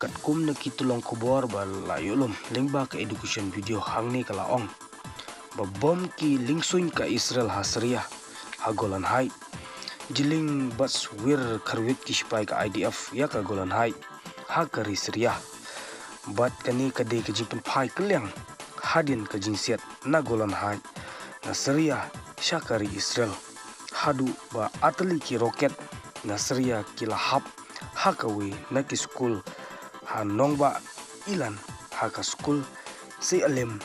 kat kum na kitulong kubor ba layulom lingba ka education video hangni kalaong ba bom ki lingsuin ka Israel hasriya ha Golan Heights jiling bas wir karwit ki sipai ka IDF ya ka Golan Heights ha kari Syria bat kani kade ka jimpen pai kelyang hadin ka jinsiat na Golan Heights na Syria syakari Israel hadu ba atli ki roket na Syria ki lahap ha kawe na ki school ha nongba ilan ha ka school si alim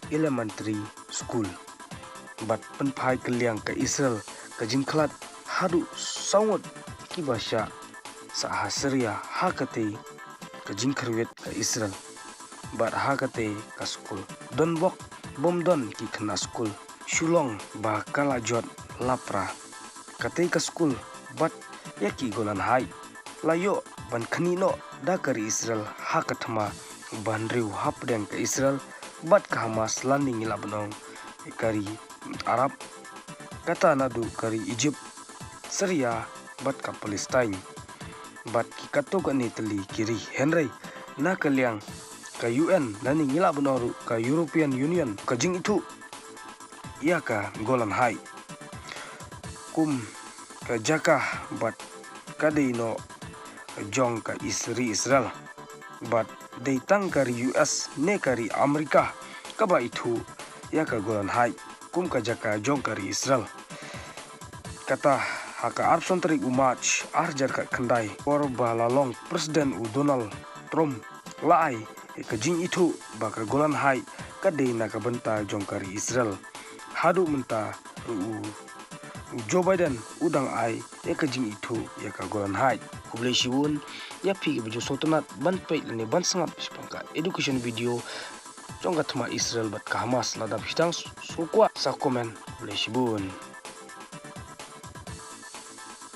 elementary school bat penpai kelyang ka Israel ka jingklat hadu sangot ki basya sa ha Syria ha kate ka jingkarwet ka Israel bat ha kate ka school don bok bom don ki kena school shulong ba kala jot lapra kate ka school bat yaki Golan Heights layo ban khanino da kari Israel ha kathama banriu hapdeng ka Israel bat ka Hamas landing ila banong kari Arab kata nadu kari Egypt Syria bat ka Palestine bat ki kato ka ni teli kiri Henry na kaliang ka UN landing ila banong ka European Union ka jing itu ia ka Golan Heights kum ka jaka bat kadino jong ka Israel bat datang kari US ne kari Amerika kaba itu ya ka Golan Heights kum ka jaka jong kari Israel kata haka arson tarik umach arjar ka kandai or balalong presiden Donald Trump lai ka jing itu ba ka Golan Heights kadai na ka benta jong kari Israel hadu menta Joe Biden udang ai ka jing itu ya ka Golan Heights kublai siwun ya pi baju sotonat ban pait lene ban sangap pangka education video jong ka thma Israel bat ka Hamas ladap hitang sukwa sa komen kublai siwun.